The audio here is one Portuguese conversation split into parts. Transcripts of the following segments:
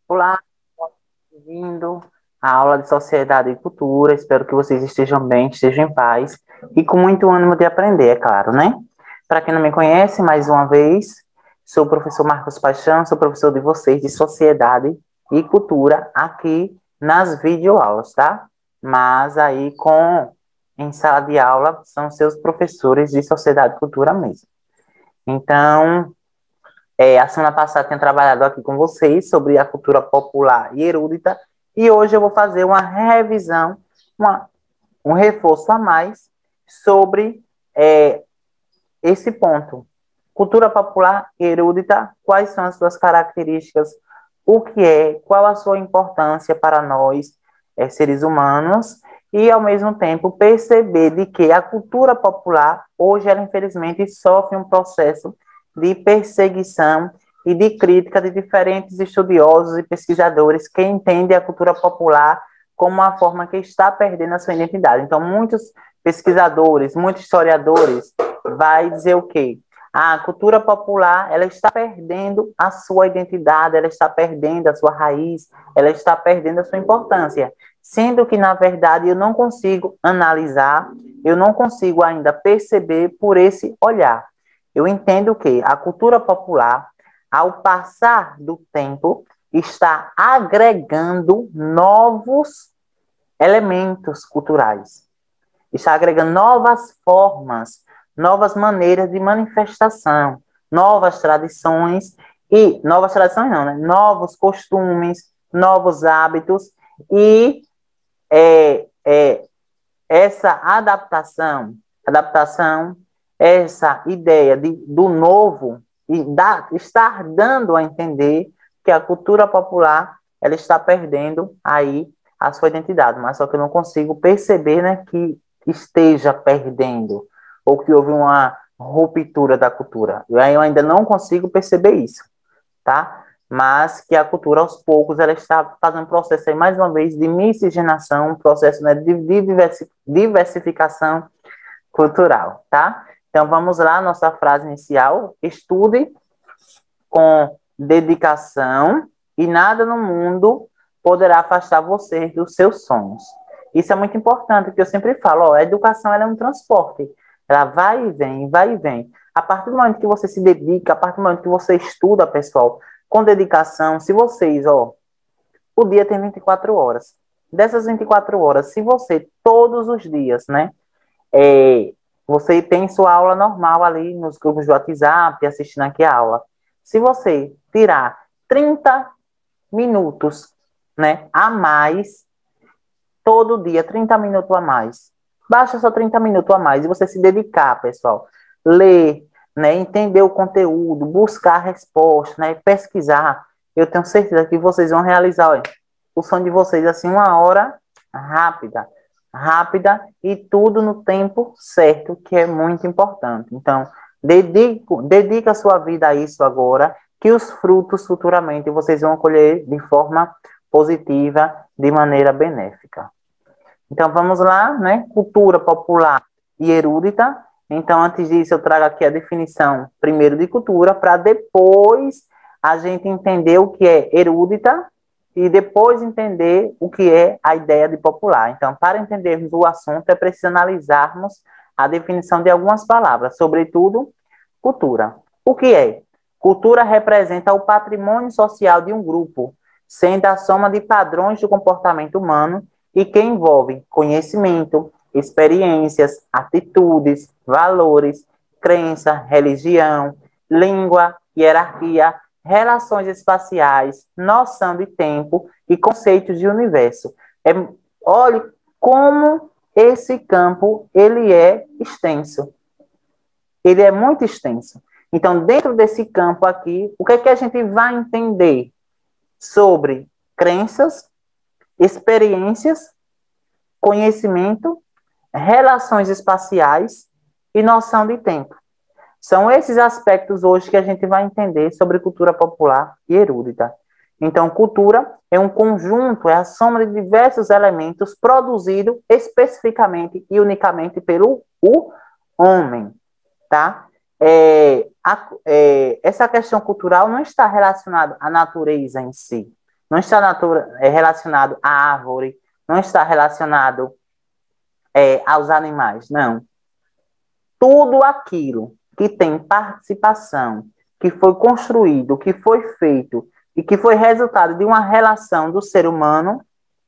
Olá, bem-vindo à aula de Sociedade e Cultura. Espero que vocês estejam bem, estejam em paz e com muito ânimo de aprender, é claro, né? Para quem não me conhece, mais uma vez, sou o professor Marcos Paixão, sou professor de vocês de Sociedade e Cultura aqui nas videoaulas, tá? Mas aí em sala de aula são seus professores de Sociedade e Cultura mesmo. Então, a semana passada tinha trabalhado aqui com vocês sobre a cultura popular e erudita, e hoje eu vou fazer uma revisão, um reforço a mais sobre esse ponto. Cultura popular e erudita, quais são as suas características, o que é, qual a sua importância para nós, seres humanos, e ao mesmo tempo perceber de que a cultura popular, hoje ela infelizmente sofre um processo de perseguição e de crítica de diferentes estudiosos e pesquisadores que entendem a cultura popular como uma forma que está perdendo a sua identidade. Então, muitos pesquisadores, muitos historiadores vai dizer o quê? A cultura popular, ela está perdendo a sua identidade, ela está perdendo a sua raiz, ela está perdendo a sua importância. Sendo que, na verdade, eu não consigo analisar, eu não consigo ainda perceber por esse olhar. Eu entendo que a cultura popular, ao passar do tempo, está agregando novos elementos culturais, está agregando novas formas, novas maneiras de manifestação, novas tradições, e novas tradições não, né? Novos costumes, novos hábitos, e é, é, essa adaptação, essa ideia do novo, estar dando a entender que a cultura popular ela está perdendo aí a sua identidade, mas só que eu não consigo perceber, né, que esteja perdendo, ou que houve uma ruptura da cultura. Eu ainda não consigo perceber isso, tá? Mas que a cultura, aos poucos, ela está fazendo um processo aí, mais uma vez, de miscigenação, um processo, né, de diversificação cultural, tá? Então, vamos lá, nossa frase inicial: estude com dedicação e nada no mundo poderá afastar você dos seus sonhos. Isso é muito importante, porque eu sempre falo, a educação ela é um transporte. Ela vai e vem, vai e vem. A partir do momento que você se dedica, a partir do momento que você estuda, pessoal, com dedicação, se vocês, o dia tem 24 horas. Dessas 24 horas, se você, todos os dias, né, você tem sua aula normal ali nos grupos do WhatsApp, assistindo aqui a aula. Se você tirar 30 minutos, né, a mais, todo dia, 30 minutos a mais. Basta só 30 minutos a mais e você se dedicar, pessoal. Ler, né, entender o conteúdo, buscar a resposta, né, pesquisar. Eu tenho certeza que vocês vão realizar, olha, o sonho de vocês, assim, uma hora rápida e tudo no tempo certo, que é muito importante. Então, dedica a sua vida a isso agora, que os frutos futuramente vocês vão colher de forma positiva, de maneira benéfica. Então, vamos lá, né? Cultura popular e erudita. Então, antes disso, eu trago aqui a definição, primeiro, de cultura, para depois a gente entender o que é erudita e depois entender o que é a ideia de popular. Então, para entendermos o assunto, é preciso analisarmos a definição de algumas palavras, sobretudo, cultura. O que é? Cultura representa o patrimônio social de um grupo, sendo a soma de padrões do comportamento humano e que envolve conhecimento, experiências, atitudes, valores, crença, religião, língua, hierarquia, relações espaciais, noção de tempo e conceitos de universo. Olhe como esse campo ele é extenso. Ele é muito extenso. Então, dentro desse campo aqui, o que é que a gente vai entender sobre crenças, experiências, conhecimento, relações espaciais e noção de tempo. São esses aspectos hoje que a gente vai entender sobre cultura popular e erudita. Então, cultura é um conjunto, é a soma de diversos elementos produzido especificamente e unicamente pelo o homem, tá? Essa questão cultural não está relacionada à natureza em si, não está relacionado à árvore, não está relacionado aos animais, não. Tudo aquilo que tem participação, que foi construído, que foi feito e que foi resultado de uma relação do ser humano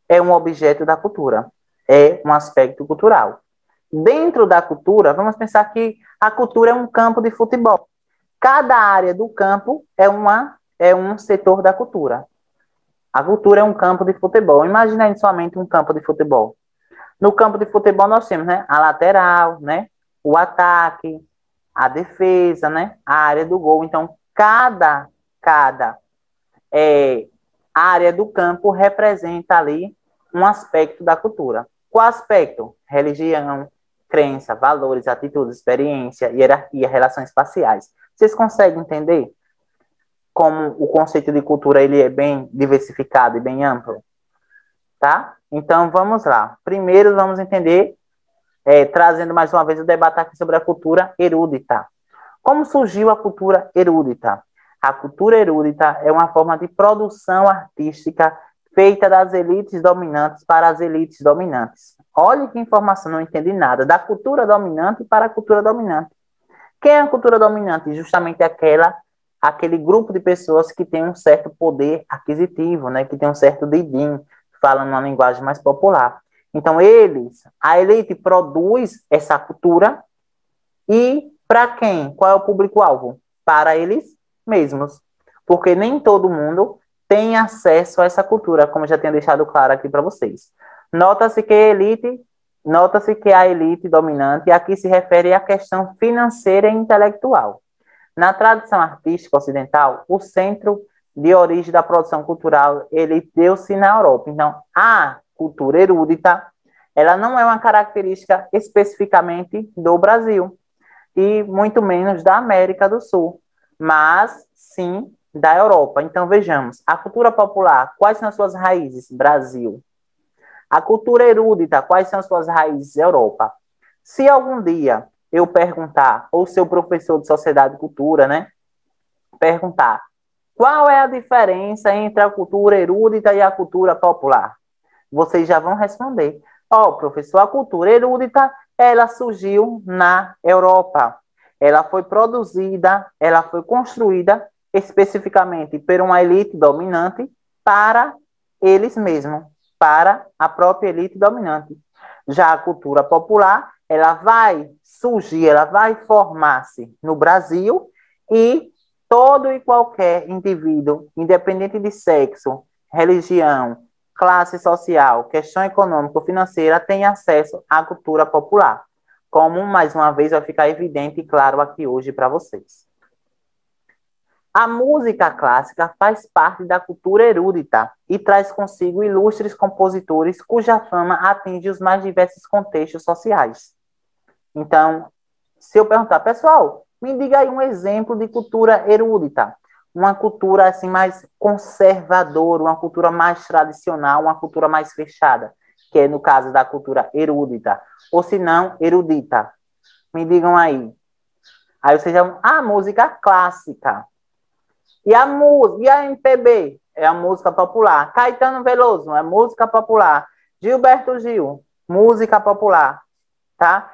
é um objeto da cultura, é um aspecto cultural. Dentro da cultura, vamos pensar que a cultura é um campo de futebol. Cada área do campo é um setor da cultura. A cultura é um campo de futebol. Imagina aí somente um campo de futebol. No campo de futebol nós temos, né, a lateral, né, o ataque, a defesa, né, a área do gol. Então, cada área do campo representa ali um aspecto da cultura. Qual aspecto? Religião, crença, valores, atitudes, experiência, hierarquia, relações espaciais. Vocês conseguem entender como o conceito de cultura ele é bem diversificado e bem amplo? Tá? Então, vamos lá. Primeiro, vamos entender, trazendo mais uma vez o debate aqui sobre a cultura erudita. Como surgiu a cultura erudita? A cultura erudita é uma forma de produção artística feita das elites dominantes para as elites dominantes. Olha que informação, não entendi nada. Da cultura dominante para a cultura dominante. Quem é a cultura dominante? Justamente aquele grupo de pessoas que tem um certo poder aquisitivo, né? Que tem um certo din-din, falando uma linguagem mais popular. Então, a elite produz essa cultura e para quem? Qual é o público-alvo? Para eles mesmos. Porque nem todo mundo tem acesso a essa cultura, como eu já tinha deixado claro aqui para vocês. Nota-se que a elite dominante aqui se refere à questão financeira e intelectual. Na tradição artística ocidental, o centro de origem da produção cultural, ele deu-se na Europa. Então, a cultura erudita, ela não é uma característica especificamente do Brasil e muito menos da América do Sul, mas sim da Europa. Então, vejamos, a cultura popular, quais são as suas raízes? Brasil. A cultura erudita, quais são as suas raízes? Europa. Se algum dia eu perguntar, ou seu professor de sociedade e cultura, né, perguntar, qual é a diferença entre a cultura erudita e a cultura popular? Vocês já vão responder. Professor, a cultura erudita, ela surgiu na Europa. Ela foi produzida, ela foi construída especificamente por uma elite dominante para eles mesmos, para a própria elite dominante. Já a cultura popular, ela vai surgir, ela vai formar-se no Brasil e todo e qualquer indivíduo, independente de sexo, religião, classe social, questão econômica ou financeira, tem acesso à cultura popular. Como, mais uma vez, vai ficar evidente e claro aqui hoje para vocês. A música clássica faz parte da cultura erudita e traz consigo ilustres compositores cuja fama atinge os mais diversos contextos sociais. Então, se eu perguntar, pessoal, me diga aí um exemplo de cultura erudita, uma cultura assim mais conservadora, uma cultura mais tradicional, uma cultura mais fechada, que é no caso da cultura erudita, ou se não, erudita. Me digam aí. Aí vocês já a música clássica. E a MPB? É a música popular. Caetano Veloso é música popular. Gilberto Gil, música popular. Tá?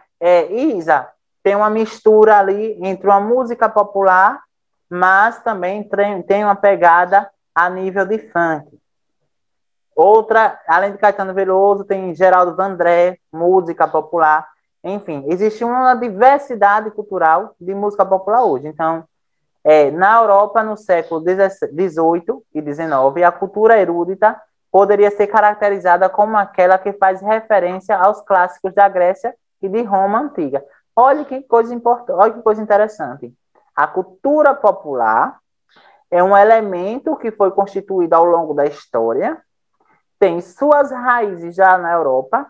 Isa, tem uma mistura ali entre uma música popular, mas também tem uma pegada a nível de funk. Outra, além de Caetano Veloso, tem Geraldo Vandré, música popular. Enfim, existe uma diversidade cultural de música popular hoje. Então, na Europa, no século XVIII e XIX, a cultura erudita poderia ser caracterizada como aquela que faz referência aos clássicos da Grécia e de Roma antiga. Olha que coisa importante, olha que coisa interessante. A cultura popular é um elemento que foi constituído ao longo da história, tem suas raízes já na Europa,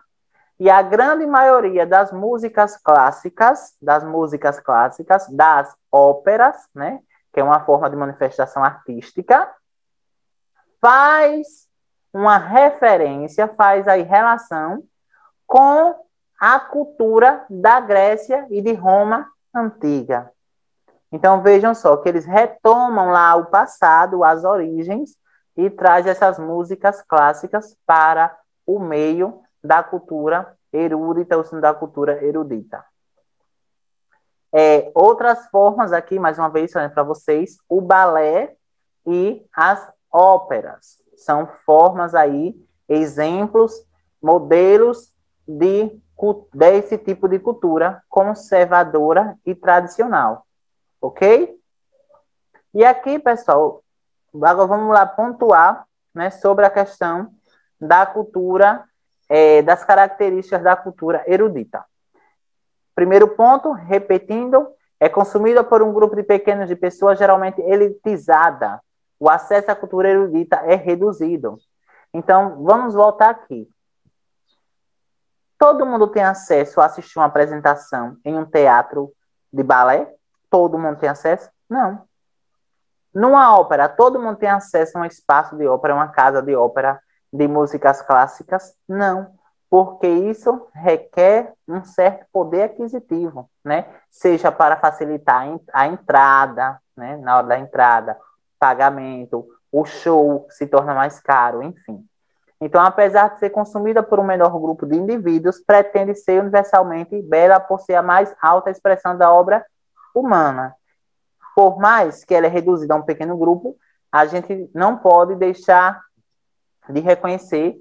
e a grande maioria das músicas clássicas, das óperas, né, que é uma forma de manifestação artística, faz uma referência, faz aí relação com a cultura da Grécia e de Roma antiga. Então vejam só que eles retomam lá o passado, as origens, e trazem essas músicas clássicas para o meio da cultura erudita, ou da cultura erudita. Outras formas aqui, mais uma vez, para vocês, o balé e as óperas. São formas aí, exemplos, modelos desse tipo de cultura conservadora e tradicional. Ok? E aqui, pessoal, agora vamos lá pontuar, né, sobre a questão da cultura, das características da cultura erudita. Primeiro ponto, repetindo, é consumida por um grupo de pequenos de pessoas, geralmente elitizada. O acesso à cultura erudita é reduzido. Então, vamos voltar aqui. Todo mundo tem acesso a assistir uma apresentação em um teatro de balé? Todo mundo tem acesso? Não. Numa ópera, todo mundo tem acesso a um espaço de ópera, uma casa de ópera de músicas clássicas? Não, porque isso requer um certo poder aquisitivo, né? Seja para facilitar a entrada, né? Na hora da entrada, pagamento, o show se torna mais caro, enfim. Então, apesar de ser consumida por um menor grupo de indivíduos, pretende ser universalmente bela por ser a mais alta expressão da obra humana. Por mais que ela é reduzida a um pequeno grupo, a gente não pode deixar de reconhecer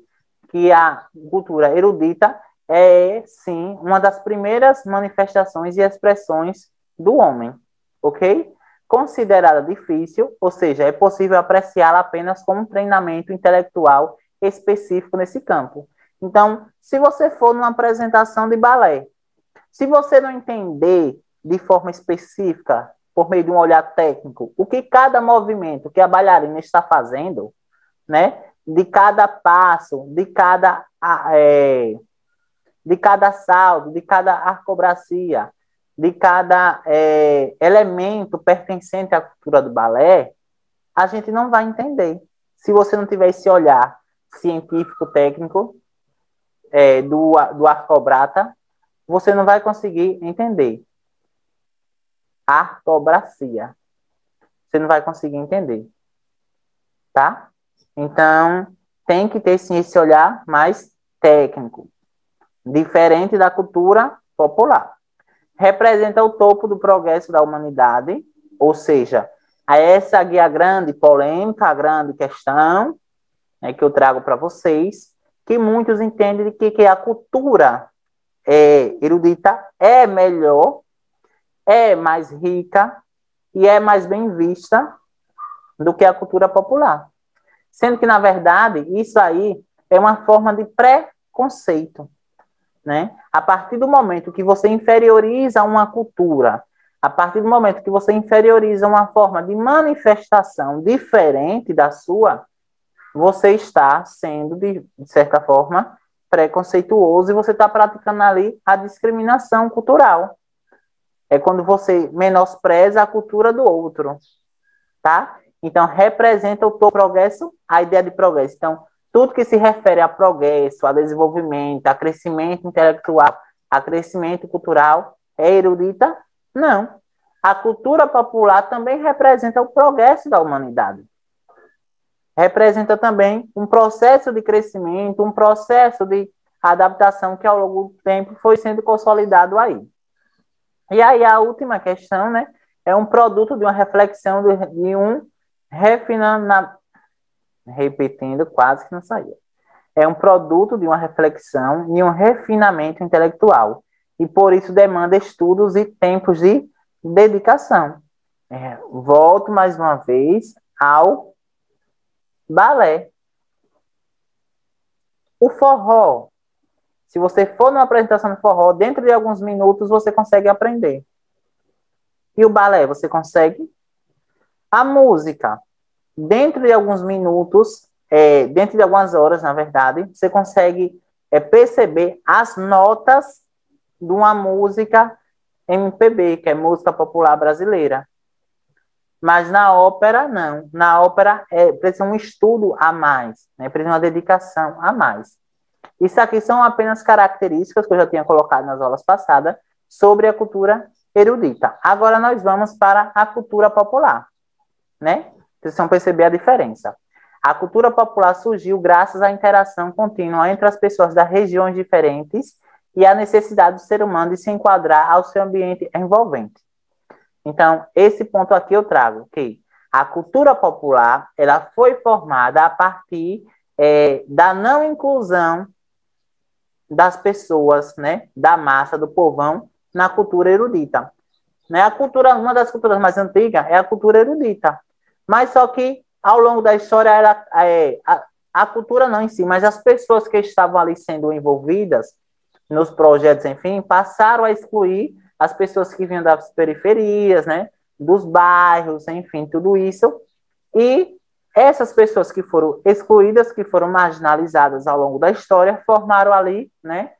que a cultura erudita é, sim, uma das primeiras manifestações e expressões do homem, ok? Considerada difícil, ou seja, é possível apreciá-la apenas com um treinamento intelectual específico nesse campo. Então, se você for numa apresentação de balé, se você não entender de forma específica, por meio de um olhar técnico, o que cada movimento que a bailarina está fazendo, né, de cada passo, de cada salto, de cada arcobracia, de cada elemento pertencente à cultura do balé, a gente não vai entender. Se você não tiver esse olhar científico, técnico, do arcobrata, você não vai conseguir entender. Arcobracia. Você não vai conseguir entender. Tá? Então, tem que ter sim esse olhar mais técnico, diferente da cultura popular. Representa o topo do progresso da humanidade, ou seja, essa aqui é a grande polêmica, a grande questão, né, que eu trago para vocês, que muitos entendem que a cultura erudita é melhor, é mais rica e é mais bem vista do que a cultura popular. Sendo que, na verdade, isso aí é uma forma de preconceito, né? A partir do momento que você inferioriza uma cultura, a partir do momento que você inferioriza uma forma de manifestação diferente da sua, você está sendo, de certa forma, preconceituoso e você está praticando ali a discriminação cultural. É quando você menospreza a cultura do outro, tá? Então, representa o progresso, a ideia de progresso. Então, tudo que se refere a progresso, a desenvolvimento, a crescimento intelectual, a crescimento cultural, é erudita? Não. A cultura popular também representa o progresso da humanidade. Representa também um processo de crescimento, um processo de adaptação que ao longo do tempo foi sendo consolidado aí. E aí a última questão, né, é um produto de uma reflexão de um refinamento, repetindo, quase que não saiu. É um produto de uma reflexão e um refinamento intelectual, e por isso demanda estudos e tempos de dedicação. Volto mais uma vez ao balé. O forró. Se você for numa apresentação de forró, dentro de alguns minutos você consegue aprender. E o balé, você consegue? A música, dentro de alguns minutos, dentro de algumas horas, na verdade, você consegue perceber as notas de uma música MPB, que é música popular brasileira. Mas na ópera, não. Na ópera, precisa um estudo a mais, né? Precisa uma dedicação a mais. Isso aqui são apenas características que eu já tinha colocado nas aulas passadas sobre a cultura erudita. Agora nós vamos para a cultura popular, né? Vocês vão perceber a diferença. A cultura popular surgiu graças à interação contínua entre as pessoas das regiões diferentes e à necessidade do ser humano de se enquadrar ao seu ambiente envolvente. Então, esse ponto aqui eu trago, que a cultura popular ela foi formada a partir da não inclusão das pessoas, né, da massa, do povão, na cultura erudita. Né? A cultura, uma das culturas mais antigas é a cultura erudita. Mas só que, ao longo da história, a cultura não em si, mas as pessoas que estavam ali sendo envolvidas nos projetos, enfim, passaram a excluir as pessoas que vinham das periferias, né, dos bairros, enfim, tudo isso. E essas pessoas que foram excluídas, que foram marginalizadas ao longo da história, formaram ali, né,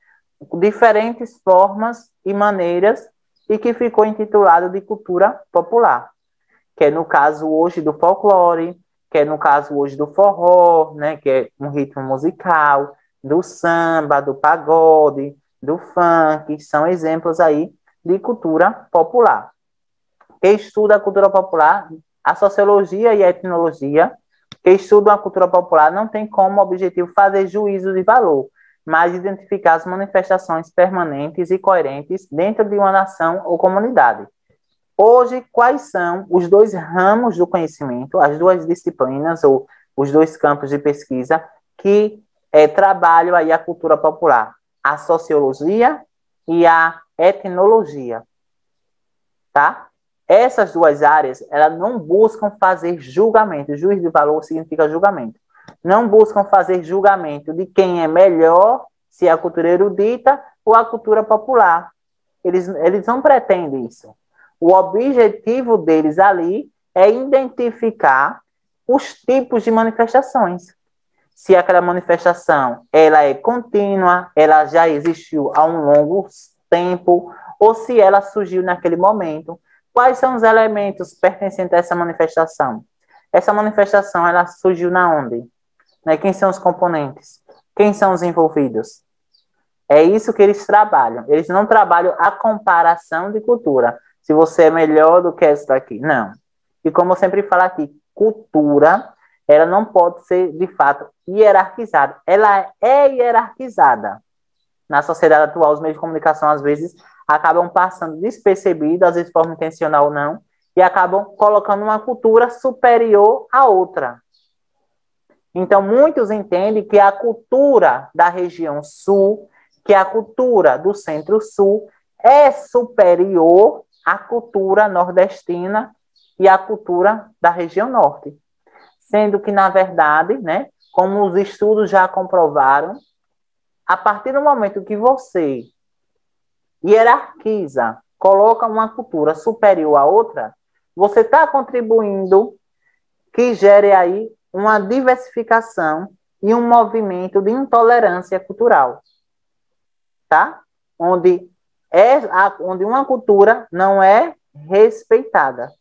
diferentes formas e maneiras e que ficou intitulado de cultura popular, que é no caso hoje do folclore, que é no caso hoje do forró, né, que é um ritmo musical, do samba, do pagode, do funk, são exemplos aí de cultura popular. Quem estuda a cultura popular, a sociologia e a etnologia, que estudam a cultura popular não tem como objetivo fazer juízo de valor, mas identificar as manifestações permanentes e coerentes dentro de uma nação ou comunidade. Hoje, quais são os dois ramos do conhecimento, as duas disciplinas ou os dois campos de pesquisa que trabalham aí a cultura popular? A sociologia e a etnologia, tá? Essas duas áreas, elas não buscam fazer julgamento. Juízo de valor significa julgamento. Não buscam fazer julgamento de quem é melhor, se é a cultura erudita ou a cultura popular. Eles não pretendem isso. O objetivo deles ali é identificar os tipos de manifestações. Se aquela manifestação ela é contínua, ela já existiu há um longo tempo, ou se ela surgiu naquele momento. Quais são os elementos pertencentes a essa manifestação? Essa manifestação, ela surgiu na onde? Né? Quem são os componentes? Quem são os envolvidos? É isso que eles trabalham. Eles não trabalham a comparação de cultura. Se você é melhor do que essa daqui. Não. E como eu sempre falo aqui, cultura, ela não pode ser, de fato, hierarquizada. Ela é hierarquizada. Na sociedade atual, os meios de comunicação, às vezes, acabam passando despercebido, às vezes de forma intencional ou não, e acabam colocando uma cultura superior à outra. Então, muitos entendem que a cultura da região sul, que a cultura do centro-sul é superior à cultura nordestina e à cultura da região norte. Sendo que, na verdade, né, como os estudos já comprovaram, a partir do momento que você hierarquiza, coloca uma cultura superior à outra, você está contribuindo que gere aí uma diversificação e um movimento de intolerância cultural, tá? Onde uma cultura não é respeitada,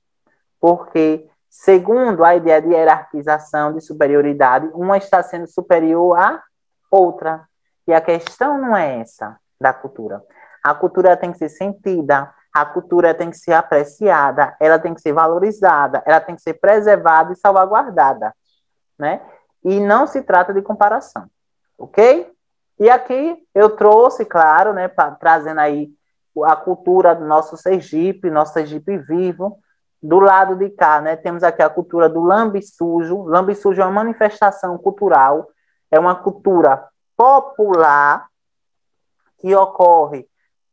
porque, segundo a ideia de hierarquização, de superioridade, uma está sendo superior à outra. E a questão não é essa da cultura. A cultura tem que ser sentida, a cultura tem que ser apreciada, ela tem que ser valorizada, ela tem que ser preservada e salvaguardada, né? E não se trata de comparação, ok? E aqui eu trouxe, claro, né, trazendo aí a cultura do nosso Sergipe vivo. Do lado de cá, né, temos aqui a cultura do lambe sujo. Lambe sujo é uma manifestação cultural, é uma cultura popular que ocorre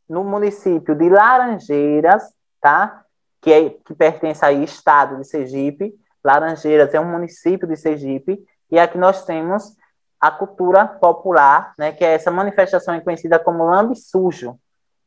no município de Laranjeiras, tá? Que pertence aí ao estado de Sergipe. Laranjeiras é um município de Sergipe. E aqui nós temos a cultura popular, né, que é essa manifestação conhecida como lambe sujo.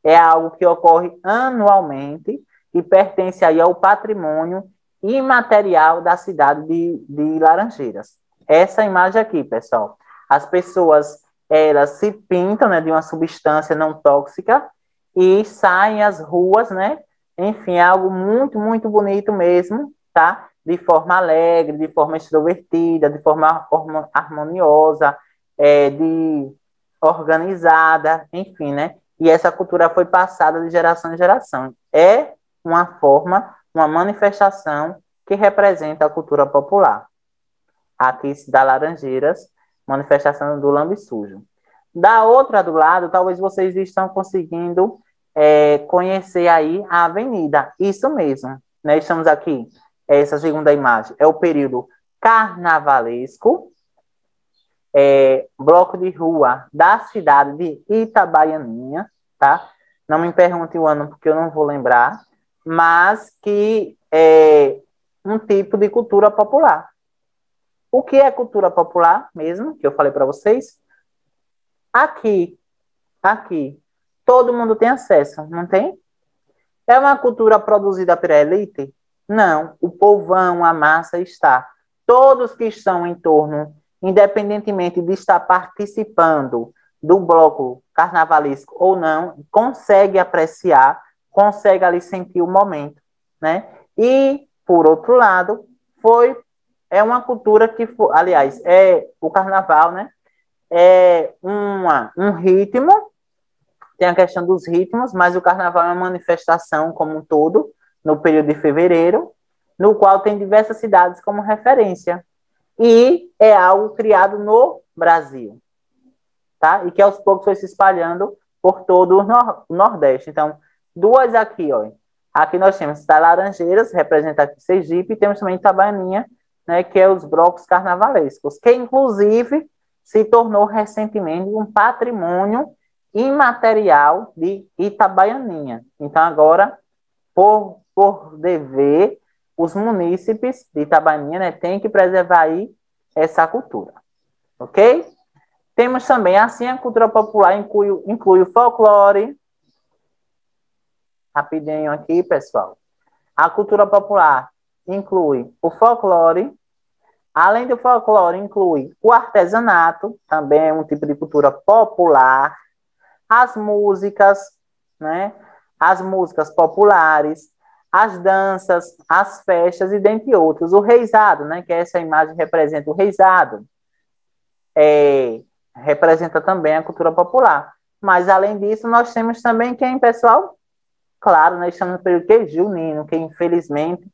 É algo que ocorre anualmente e pertence aí ao patrimônio imaterial da cidade de Laranjeiras. Essa imagem aqui, pessoal. As pessoas, elas se pintam, né, de uma substância não tóxica e saem às ruas, né? Enfim, é algo muito, muito bonito mesmo. tá? De forma alegre, de forma extrovertida, de forma harmoniosa, de organizada, enfim, né? E essa cultura foi passada de geração em geração. É uma forma, uma manifestação que representa a cultura popular. Aqui se dá Laranjeiras, manifestação do lambe sujo. Da outra do lado, talvez vocês estão conseguindo conhecer aí a avenida. Isso mesmo, né? Estamos aqui, essa segunda imagem, é o período carnavalesco, bloco de rua da cidade de Itabaianinha, tá? Não me pergunte o ano, porque eu não vou lembrar, mas que é um tipo de cultura popular. O que é cultura popular mesmo, que eu falei para vocês? Aqui, aqui, todo mundo tem acesso, não tem? É uma cultura produzida pela elite? Não, o povão, a massa está. Todos que estão em torno, independentemente de estar participando do bloco carnavalesco ou não, consegue apreciar, consegue ali sentir o momento, né? E, por outro lado, é uma cultura que, aliás, o carnaval, né? É um ritmo, tem a questão dos ritmos, mas o carnaval é uma manifestação como um todo, no período de fevereiro, no qual tem diversas cidades como referência. E é algo criado no Brasil, tá? E que aos poucos foi se espalhando por todo o Nordeste. Então, duas aqui, ó. Aqui nós temos Laranjeiras, representativo de Sergipe, e temos também Itabaianinha, né, que é os blocos carnavalescos, que inclusive se tornou recentemente um patrimônio imaterial de Itabaianinha. Então, agora, por dever, os munícipes de Itabaianinha, né, têm que preservar aí essa cultura. Ok? Temos também, assim, a cultura popular inclui o folclore. Rapidinho aqui, pessoal. A cultura popular inclui o folclore. Além do folclore, inclui o artesanato, também é um tipo de cultura popular. As músicas, né? As músicas populares, as danças, as festas e dentre outros. O reisado, né? Que essa imagem representa o reisado. Representa também a cultura popular. Mas, além disso, nós temos também quem, pessoal? Claro, nós estamos no período que junino, que infelizmente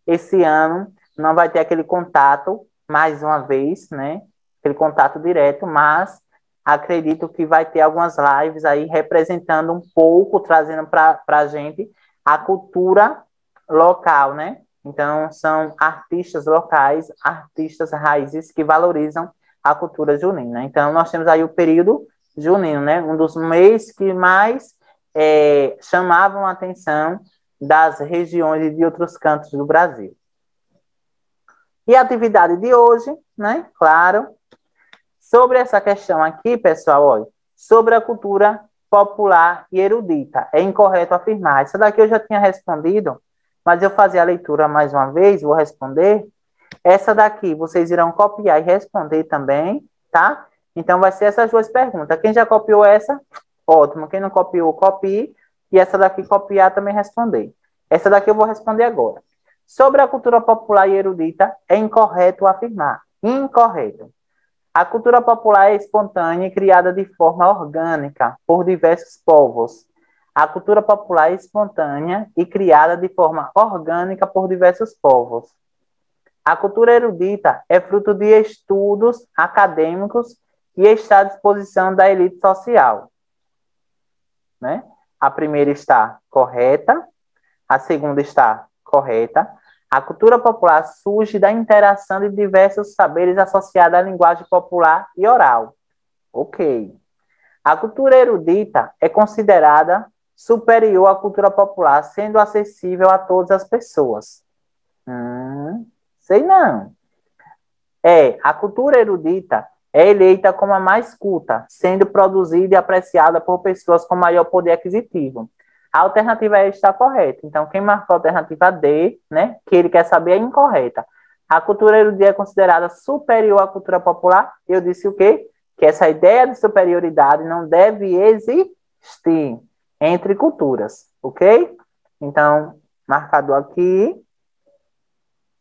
esse ano não vai ter aquele contato, mais uma vez, né? Aquele contato direto, mas acredito que vai ter algumas lives aí representando um pouco, trazendo para a gente a cultura local, né? Então, são artistas locais, artistas raízes que valorizam a cultura junina. Então, nós temos aí o período junino, né? Um dos meses que mais chamavam a atenção das regiões e de outros cantos do Brasil. E a atividade de hoje, né? Claro, sobre essa questão aqui, pessoal, olha, sobre a cultura popular e erudita. É incorreto afirmar. Essa daqui eu já tinha respondido, mas eu fazer a leitura mais uma vez, vou responder. Essa daqui vocês irão copiar e responder também, tá? Então vai ser essas duas perguntas. Quem já copiou essa? Ótimo. Quem não copiou, copie. E essa daqui copiar também responder. Essa daqui eu vou responder agora. Sobre a cultura popular e erudita, é incorreto afirmar. Incorreto. A cultura popular é espontânea e criada de forma orgânica por diversos povos. A cultura popular é espontânea e criada de forma orgânica por diversos povos. A cultura erudita é fruto de estudos acadêmicos e está à disposição da elite social. Né? A primeira está correta, a segunda está correta. A cultura popular surge da interação de diversos saberes associados à linguagem popular e oral. Ok. A cultura erudita é considerada superior à cultura popular, sendo acessível a todas as pessoas. Sei não. A cultura erudita é eleita como a mais culta, sendo produzida e apreciada por pessoas com maior poder aquisitivo. A alternativa E está correta. Então, quem marcou a alternativa D, né, que ele quer saber, é incorreta. A cultura erudita é considerada superior à cultura popular. Eu disse o quê? Que essa ideia de superioridade não deve existir entre culturas, ok? Então, marcado aqui.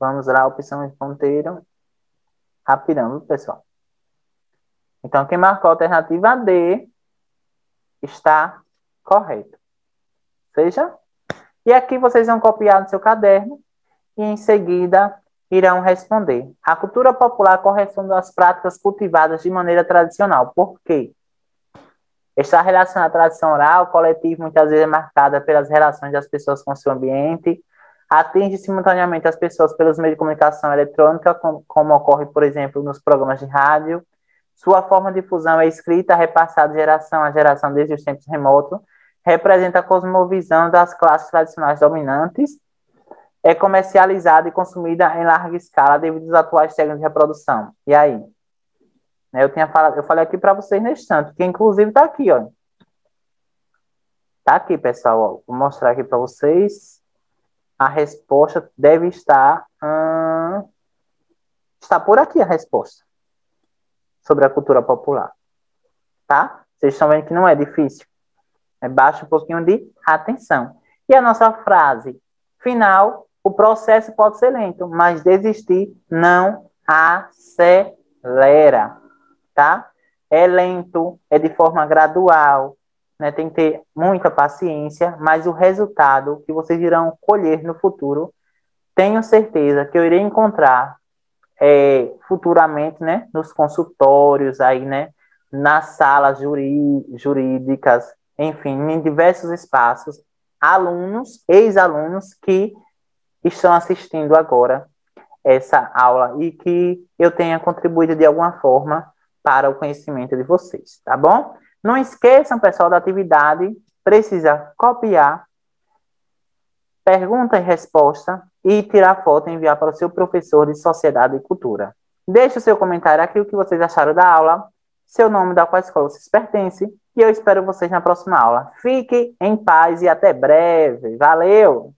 Vamos lá, opção de ponteiro. Rapidão, viu, pessoal? Então, quem marcou a alternativa D está correto. Seja? E aqui vocês vão copiar no seu caderno e em seguida irão responder. A cultura popular corresponde às práticas cultivadas de maneira tradicional. Por quê? Está relacionada à tradição oral, coletiva, muitas vezes é marcada pelas relações das pessoas com o seu ambiente, atinge simultaneamente as pessoas pelos meios de comunicação eletrônica, como ocorre, por exemplo, nos programas de rádio. Sua forma de difusão é escrita, repassada de geração a geração desde os tempos remotos, representa a cosmovisão das classes tradicionais dominantes, é comercializada e consumida em larga escala devido às atuais técnicas de reprodução. E aí? Eu falei aqui para vocês nesse instante, que inclusive está aqui, ó. Está aqui, pessoal, ó. Vou mostrar aqui para vocês. A resposta deve estar... está por aqui a resposta sobre a cultura popular. Tá? Vocês estão vendo que não é difícil. Baixa um pouquinho de atenção. E a nossa frase final: o processo pode ser lento, mas desistir não acelera. Tá? É lento, é de forma gradual, né? Tem que ter muita paciência, mas o resultado que vocês irão colher no futuro, tenho certeza que eu irei encontrar futuramente, né? Nos consultórios, aí, né? Nas salas jurídicas, enfim, em diversos espaços, alunos, ex-alunos que estão assistindo agora essa aula e que eu tenha contribuído de alguma forma para o conhecimento de vocês, tá bom? Não esqueçam, pessoal, da atividade, precisa copiar, pergunta e resposta e tirar foto e enviar para o seu professor de Sociedade e Cultura. Deixe o seu comentário aqui, o que vocês acharam da aula, seu nome, da qual escola vocês pertencem, e eu espero vocês na próxima aula. Fique em paz e até breve. Valeu!